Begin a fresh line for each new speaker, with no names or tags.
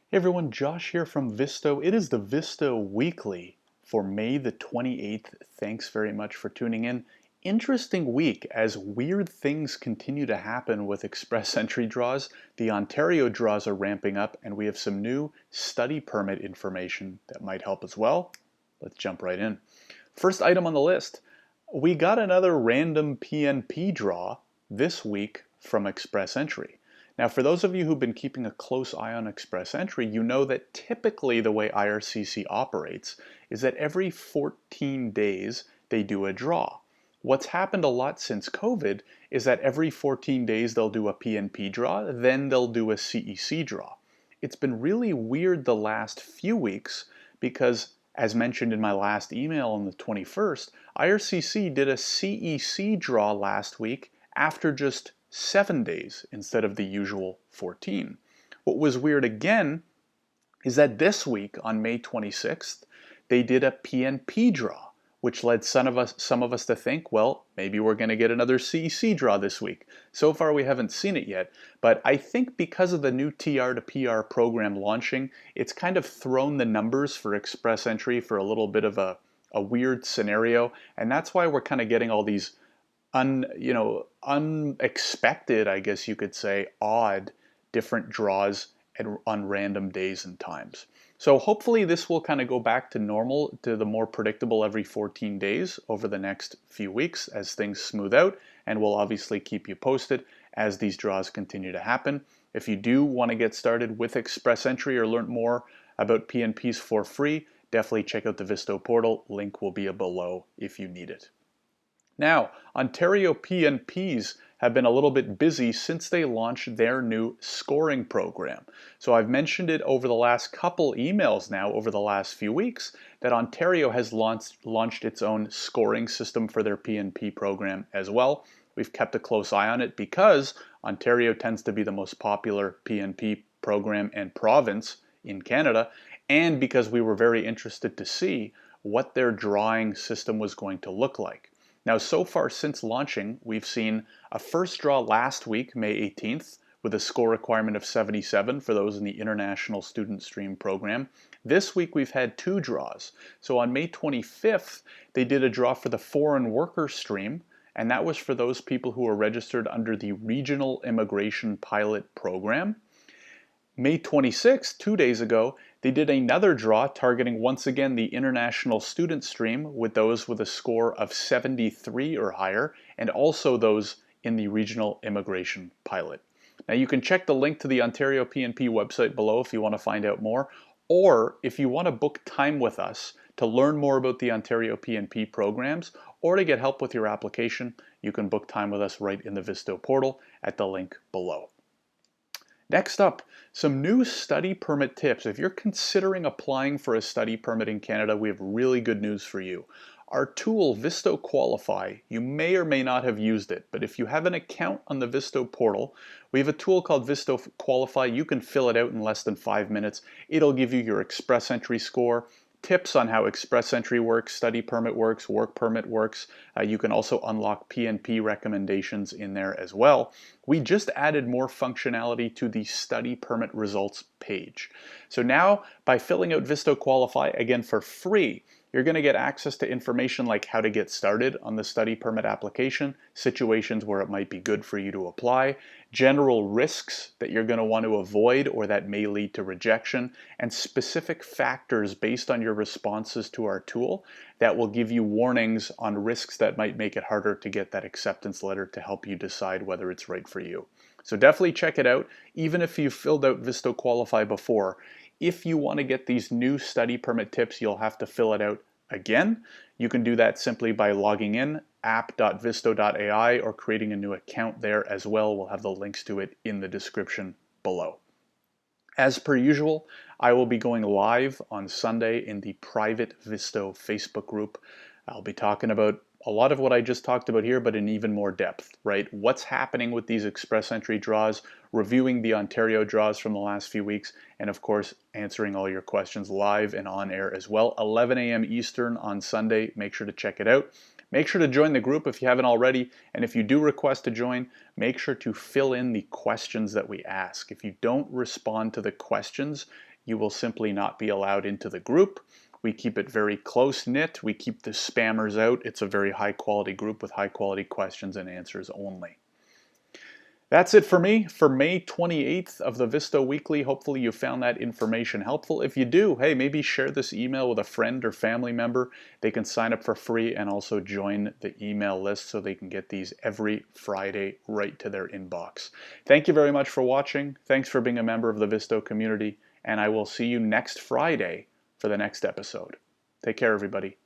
Hey everyone, Josh here from Visto. It is the Visto Weekly for May the 28th. Thanks very much for tuning in. Interesting week as weird things continue to happen with express entry draws. The Ontario draws are ramping up and we have some new study permit information that might help as well. Let's jump right in. First item on the list, we got another random PNP draw this week from express entry. Now, for those of you who've been keeping a close eye on express entry, you know that typically the way IRCC operates is that every 14 days they do a draw. What's happened a lot since COVID is that every 14 days they'll do a PNP draw, then they'll do a CEC draw. It's been really weird the last few weeks because, as mentioned in my last email on the 21st, IRCC did a CEC draw last week after just 7 days instead of the usual 14. What was weird again is that this week on May 26th, they did a PNP draw, which led some of us to think, well, maybe we're going to get another CEC draw this week. So far we haven't seen it yet, but I think because of the new TR to PR program launching, it's kind of thrown the numbers for express entry for a little bit of a weird scenario, and that's why we're kind of getting all these unexpected, I guess you could say, odd, different draws on random days and times. So hopefully this will kind of go back to normal, to the more predictable every 14 days over the next few weeks as things smooth out, and we'll obviously keep you posted as these draws continue to happen. If you do want to get started with express entry or learn more about PNPs for free, definitely check out the Visto portal. Link will be below if you need it. Now, Ontario PNPs have been a little bit busy since they launched their new scoring program. So I've mentioned it over the last couple emails now, over the last few weeks, that Ontario has launched its own scoring system for their PNP program as well. We've kept a close eye on it because Ontario tends to be the most popular PNP program and province in Canada, and because we were very interested to see what their drawing system was going to look like. Now, so far since launching, we've seen a first draw last week, May 18th, with a score requirement of 77 for those in the International Student Stream program. This week we've had two draws. So on May 25th, they did a draw for the Foreign Worker Stream, and that was for those people who are registered under the Regional Immigration Pilot Program. May 26th, 2 days ago, they did another draw targeting once again the international student stream with those with a score of 73 or higher, and also those in the regional immigration pilot. Now you can check the link to the Ontario PNP website below if you want to find out more, or if you want to book time with us to learn more about the Ontario PNP programs or to get help with your application, you can book time with us right in the Visto portal at the link below. Next up, some new study permit tips. If you're considering applying for a study permit in Canada, we have really good news for you. Our tool, Visto Qualify, you may or may not have used it, but if you have an account on the Visto portal, we have a tool called Visto Qualify. You can fill it out in less than 5 minutes. It'll give you your express entry score, tips on how express entry works, study permit works, work permit works. You can also unlock PNP recommendations in there as well. We just added more functionality to the study permit results page. So now, by filling out Visto Qualify, again for free, you're going to get access to information like how to get started on the study permit application, situations where it might be good for you to apply, general risks that you're going to want to avoid or that may lead to rejection, and specific factors based on your responses to our tool that will give you warnings on risks that might make it harder to get that acceptance letter to help you decide whether it's right for you. So definitely check it out, even if you've filled out Visto Qualify before. If you want to get these new study permit tips, you'll have to fill it out again. You can do that simply by logging in, app.visto.ai, or creating a new account there as well. We'll have the links to it in the description below. As per usual, I will be going live on Sunday in the private Visto Facebook group. I'll be talking about a lot of what I just talked about here, but in even more depth, right? What's happening with these express entry draws, reviewing the Ontario draws from the last few weeks, and of course, answering all your questions live and on air as well. 11 a.m. Eastern on Sunday. Make sure to check it out. Make sure to join the group if you haven't already, and if you do request to join, make sure to fill in the questions that we ask. If you don't respond to the questions, you will simply not be allowed into the group. We keep it very close-knit. We keep the spammers out. It's a very high-quality group with high-quality questions and answers only. That's it for me for May 28th of the Visto Weekly. Hopefully you found that information helpful. If you do, hey, maybe share this email with a friend or family member. They can sign up for free and also join the email list so they can get these every Friday right to their inbox. Thank you very much for watching. Thanks for being a member of the Visto community, and I will see you next Friday for the next episode. Take care, everybody.